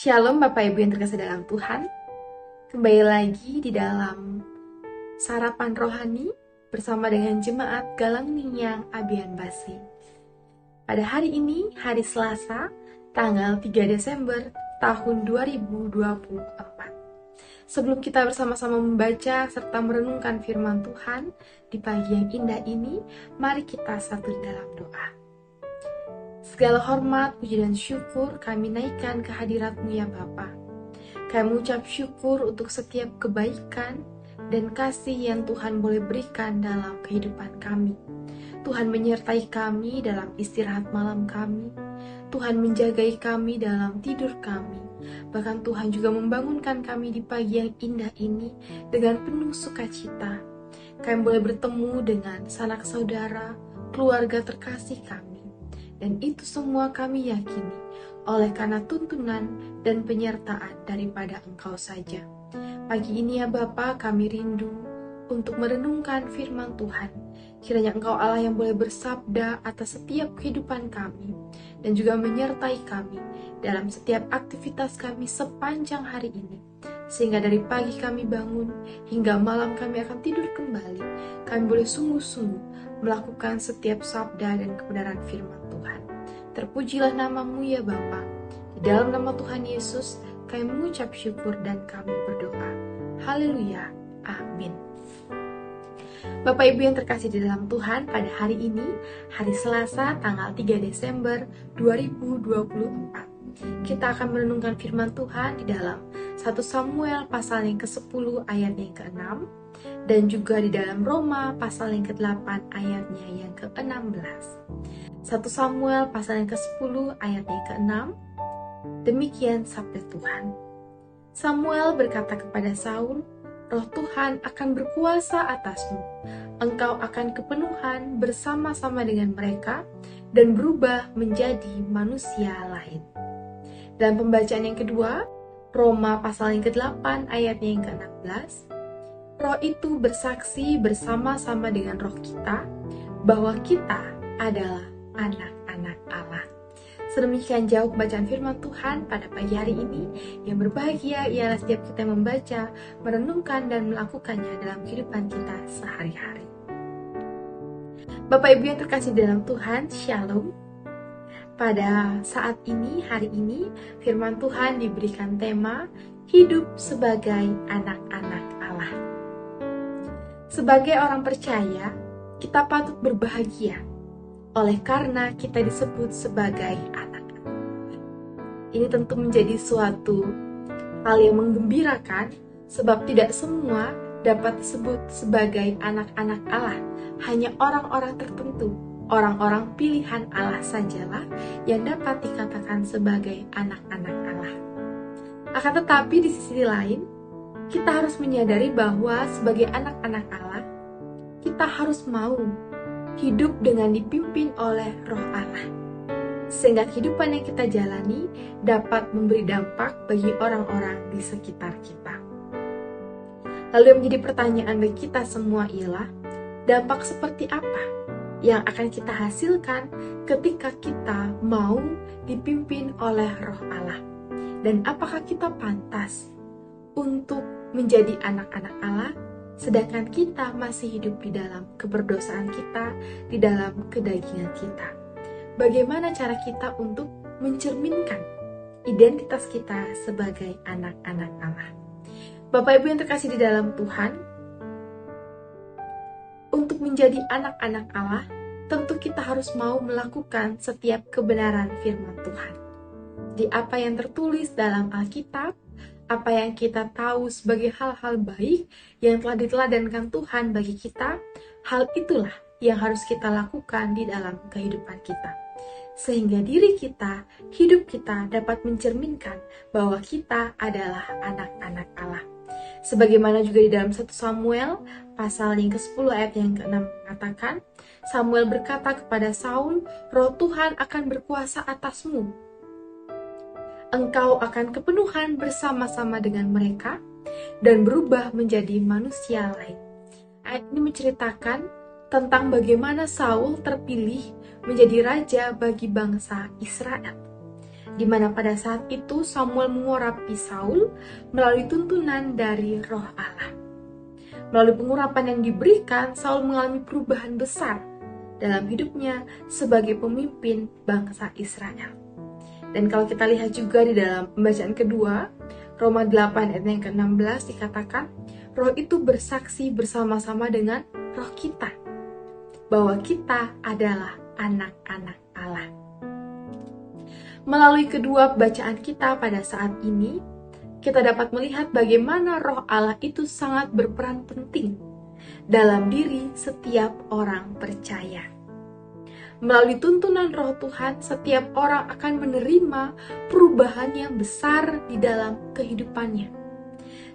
Shalom Bapak Ibu yang terkasih dalam Tuhan. Kembali lagi di dalam Sarapan Rohani bersama dengan Jemaat Galang Minyak Abian Basi. Pada hari ini, hari Selasa, tanggal 3 Desember tahun 2024. Sebelum kita bersama-sama membaca serta merenungkan firman Tuhan di pagi yang indah ini, mari kita satu dalam doa. Segala hormat, puji dan syukur kami naikkan ke hadirat-Mu ya Bapa. Kami mengucap syukur untuk setiap kebaikan dan kasih yang Tuhan boleh berikan dalam kehidupan kami. Tuhan menyertai kami dalam istirahat malam kami. Tuhan menjagai kami dalam tidur kami. Bahkan Tuhan juga membangunkan kami di pagi yang indah ini dengan penuh sukacita. Kami boleh bertemu dengan sanak saudara, keluarga terkasih kami. Dan itu semua kami yakini oleh karena tuntunan dan penyertaan daripada Engkau saja. Pagi ini ya Bapa, kami rindu untuk merenungkan firman Tuhan. Kiranya Engkau Allah yang boleh bersabda atas setiap kehidupan kami dan juga menyertai kami dalam setiap aktivitas kami sepanjang hari ini. Sehingga dari pagi kami bangun hingga malam kami akan tidur kembali, kami boleh sungguh-sungguh melakukan setiap sabda dan kebenaran firman Tuhan. Terpujilah nama-Mu ya Bapa. Di dalam nama Tuhan Yesus, kami mengucap syukur dan kami berdoa. Haleluya. Amin. Bapak Ibu yang terkasih di dalam Tuhan, pada hari ini, hari Selasa, tanggal 3 Desember 2024. Kita akan merenungkan firman Tuhan di dalam 1 Samuel pasal yang ke-10 ayatnya yang ke-6 dan juga di dalam Roma pasal yang ke-8 ayatnya yang ke-16. 1 Samuel pasal yang ke-10 ayatnya yang ke-6. Demikian sabda Tuhan. Samuel berkata kepada Saul, Roh Tuhan akan berkuasa atasmu. Engkau akan kepenuhan bersama-sama dengan mereka dan berubah menjadi manusia lain. Dalam pembacaan yang kedua, Roma pasal yang ke-8 ayatnya yang ke-16. Roh itu bersaksi bersama-sama dengan roh kita bahwa kita adalah anak-anak Allah. Sedemikian jauh bacaan firman Tuhan pada pagi hari ini. Yang berbahagia ialah setiap kita yang membaca, merenungkan, dan melakukannya dalam kehidupan kita sehari-hari. Bapak Ibu yang terkasih dalam Tuhan, Shalom. Pada saat ini, hari ini, firman Tuhan diberikan tema hidup sebagai anak-anak Allah. Sebagai orang percaya, kita patut berbahagia oleh karena kita disebut sebagai anak-anak. Ini tentu menjadi suatu hal yang menggembirakan, sebab tidak semua dapat disebut sebagai anak-anak Allah. Hanya orang-orang tertentu, orang-orang pilihan Allah sajalah yang dapat dikatakan sebagai anak-anak Allah. Akan tetapi di sisi lain, kita harus menyadari bahwa sebagai anak-anak Allah, kita harus mau hidup dengan dipimpin oleh Roh Allah, sehingga kehidupan yang kita jalani dapat memberi dampak bagi orang-orang di sekitar kita. Lalu yang menjadi pertanyaan bagi kita semua ialah, dampak seperti apa yang akan kita hasilkan ketika kita mau dipimpin oleh Roh Allah? Dan apakah kita pantas untuk menjadi anak-anak Allah, sedangkan kita masih hidup di dalam keberdosaan kita, di dalam kedagingan kita? Bagaimana cara kita untuk mencerminkan identitas kita sebagai anak-anak Allah? Bapak Ibu yang terkasih di dalam Tuhan, untuk menjadi anak-anak Allah, tentu kita harus mau melakukan setiap kebenaran firman Tuhan. Di apa yang tertulis dalam Alkitab, apa yang kita tahu sebagai hal-hal baik yang telah diteladankan Tuhan bagi kita, hal itulah yang harus kita lakukan di dalam kehidupan kita. Sehingga diri kita, hidup kita dapat mencerminkan bahwa kita adalah anak-anak Allah. Sebagaimana juga di dalam 1 Samuel pasal yang ke-10 ayat yang ke-6 mengatakan, Samuel berkata kepada Saul, Roh Tuhan akan berkuasa atasmu. Engkau akan kepenuhan bersama-sama dengan mereka dan berubah menjadi manusia lain. Ayat ini menceritakan tentang bagaimana Saul terpilih menjadi raja bagi bangsa Israel. di mana pada saat itu Samuel mengurapi Saul melalui tuntunan dari Roh Allah. Melalui pengurapan yang diberikan, Saul mengalami perubahan besar dalam hidupnya sebagai pemimpin bangsa Israel. Dan kalau kita lihat juga di dalam pembacaan kedua, Roma 8 ayat yang ke-16 dikatakan, Roh itu bersaksi bersama-sama dengan roh kita, bahwa kita adalah anak-anak Allah. Melalui kedua bacaan kita pada saat ini, kita dapat melihat bagaimana Roh Allah itu sangat berperan penting dalam diri setiap orang percaya. Melalui tuntunan Roh Tuhan, setiap orang akan menerima perubahan yang besar di dalam kehidupannya.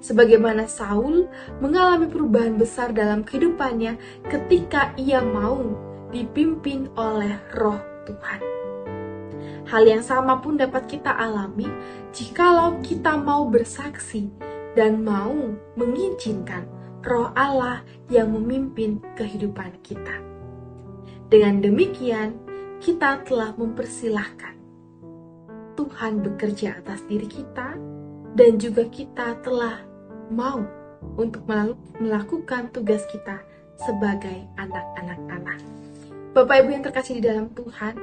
Sebagaimana Saul mengalami perubahan besar dalam kehidupannya ketika ia mau dipimpin oleh Roh Tuhan. Hal yang sama pun dapat kita alami jikalau kita mau bersaksi dan mau mengizinkan Roh Allah yang memimpin kehidupan kita. Dengan demikian, kita telah mempersilahkan Tuhan bekerja atas diri kita, dan juga kita telah mau untuk melakukan tugas kita sebagai anak-anak Allah. Bapak Ibu yang terkasih di dalam Tuhan,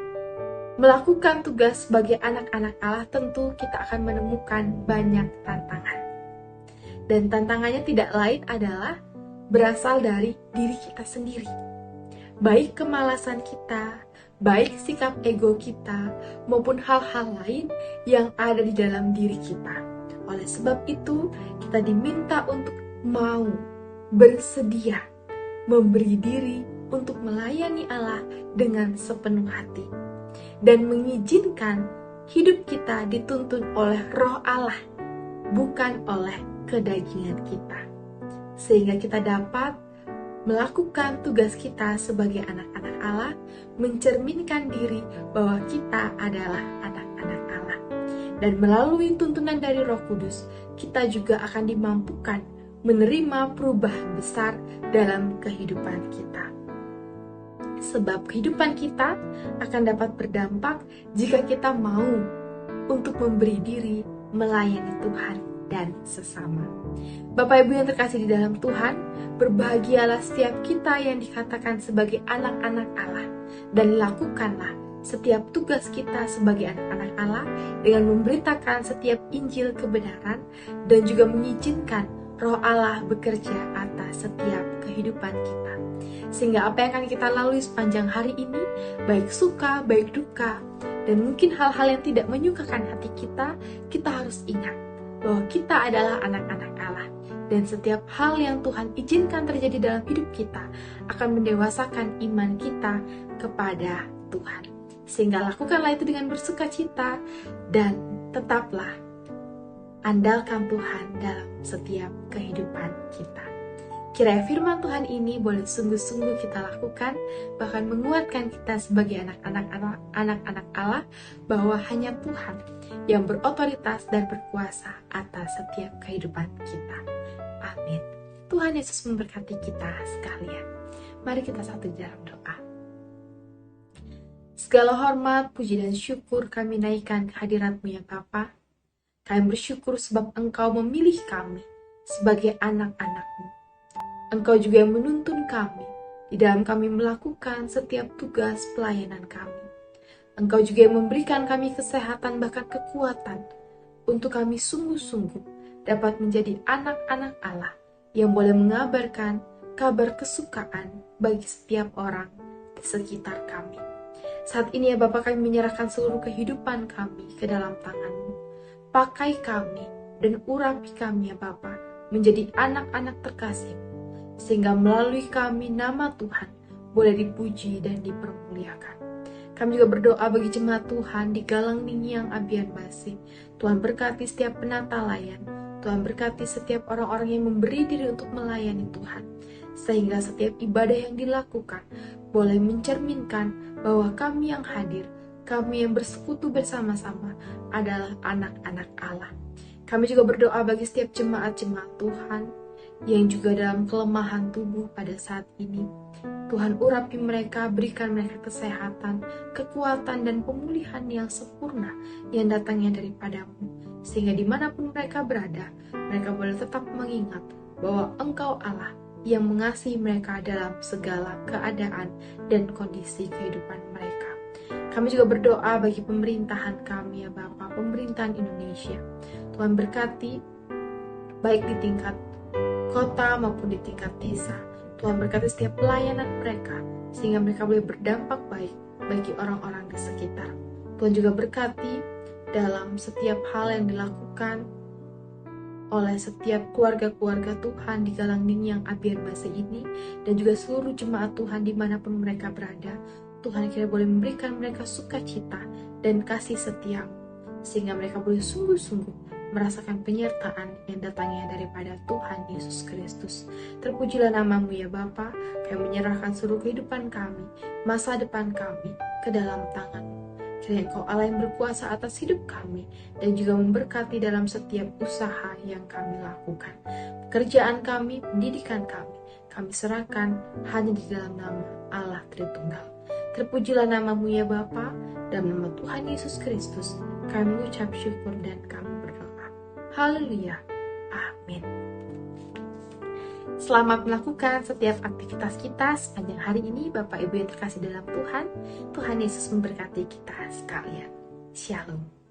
melakukan tugas sebagai anak-anak Allah tentu kita akan menemukan banyak tantangan. Dan tantangannya tidak lain adalah berasal dari diri kita sendiri. Baik kemalasan kita, baik sikap ego kita, maupun hal-hal lain yang ada di dalam diri kita. Oleh sebab itu, kita diminta untuk mau, bersedia, memberi diri untuk melayani Allah dengan sepenuh hati. Dan mengizinkan hidup kita dituntun oleh Roh Allah, bukan oleh kedagingan kita. Sehingga kita dapat melakukan tugas kita sebagai anak-anak Allah, mencerminkan diri bahwa kita adalah anak-anak Allah. Dan melalui tuntunan dari Roh Kudus, kita juga akan dimampukan menerima perubahan besar dalam kehidupan kita. Sebab kehidupan kita akan dapat berdampak jika kita mau untuk memberi diri melayani Tuhan dan sesama. Bapak Ibu yang terkasih di dalam Tuhan, berbahagialah setiap kita yang dikatakan sebagai anak-anak Allah, dan lakukanlah setiap tugas kita sebagai anak-anak Allah dengan memberitakan setiap Injil kebenaran dan juga mengizinkan Roh Allah bekerja atas setiap kehidupan kita. Sehingga apa yang akan kita lalui sepanjang hari ini, baik suka, baik duka, dan mungkin hal-hal yang tidak menyukakan hati kita, kita harus ingat bahwa kita adalah anak-anak Allah. Dan setiap hal yang Tuhan izinkan terjadi dalam hidup kita akan mendewasakan iman kita kepada Tuhan. Sehingga lakukanlah itu dengan bersukacita dan tetaplah andalkan Tuhan dalam setiap kehidupan kita. Kiranya firman Tuhan ini boleh sungguh-sungguh kita lakukan, bahkan menguatkan kita sebagai anak-anak Allah, bahwa hanya Tuhan yang berotoritas dan berkuasa atas setiap kehidupan kita. Amin. Tuhan Yesus memberkati kita sekalian. Mari kita satu dalam doa. Segala hormat, puji dan syukur kami naikkan kehadirat-Mu ya Bapa. Kami bersyukur sebab Engkau memilih kami sebagai anak-anak-Mu. Engkau juga yang menuntun kami di dalam kami melakukan setiap tugas pelayanan kami. Engkau juga yang memberikan kami kesehatan bahkan kekuatan untuk kami sungguh-sungguh dapat menjadi anak-anak Allah yang boleh mengabarkan kabar kesukaan bagi setiap orang di sekitar kami. Saat ini ya Bapa, kami menyerahkan seluruh kehidupan kami ke dalam tangan-Mu. Pakai kami dan urapi kami ya Bapa menjadi anak-anak terkasih, sehingga melalui kami nama Tuhan boleh dipuji dan dipermuliakan. Kami juga berdoa bagi jemaat Tuhan di Galang Ningiang Abian Basi. Tuhan berkati setiap penata layan. Tuhan berkati setiap orang-orang yang memberi diri untuk melayani Tuhan, sehingga setiap ibadah yang dilakukan boleh mencerminkan bahwa kami yang hadir, kami yang bersekutu bersama-sama adalah anak-anak Allah. Kami juga berdoa bagi setiap jemaat-jemaat Tuhan yang juga dalam kelemahan tubuh pada saat ini. Tuhan urapi mereka, berikan mereka kesehatan, kekuatan, dan pemulihan yang sempurna yang datangnya daripadamu. Sehingga dimanapun mereka berada, mereka boleh tetap mengingat bahwa Engkau Allah yang mengasihi mereka dalam segala keadaan dan kondisi kehidupan mereka. Kami juga berdoa bagi pemerintahan kami ya Bapa, pemerintahan Indonesia. Tuhan berkati baik di tingkat kota maupun di tingkat desa. Tuhan berkati setiap pelayanan mereka, sehingga mereka boleh berdampak baik bagi orang-orang di sekitar. Tuhan juga berkati dalam setiap hal yang dilakukan oleh setiap keluarga-keluarga Tuhan di Galangning Abian Base ini, dan juga seluruh jemaat Tuhan dimanapun mereka berada. Tuhan kira boleh memberikan mereka sukacita dan kasih setia, sehingga mereka boleh sungguh-sungguh merasakan penyertaan yang datangnya daripada Tuhan Yesus Kristus. Terpujilah namamu ya Bapa. Kami menyerahkan seluruh kehidupan kami, masa depan kami ke dalam tangan-Mu. Kiranya Engkau Allah yang berkuasa atas hidup kami dan juga memberkati dalam setiap usaha yang kami lakukan. Pekerjaan kami, pendidikan kami serahkan hanya di dalam nama Allah Tritunggal. Terpujilah namamu ya Bapa. Dalam nama Tuhan Yesus Kristus kami mengucap syukur dan kami berdoa. Haleluya. Amin. Selamat melakukan setiap aktivitas kita sepanjang hari ini, Bapak Ibu yang terkasih dalam Tuhan. Tuhan Yesus memberkati kita sekalian. Shalom.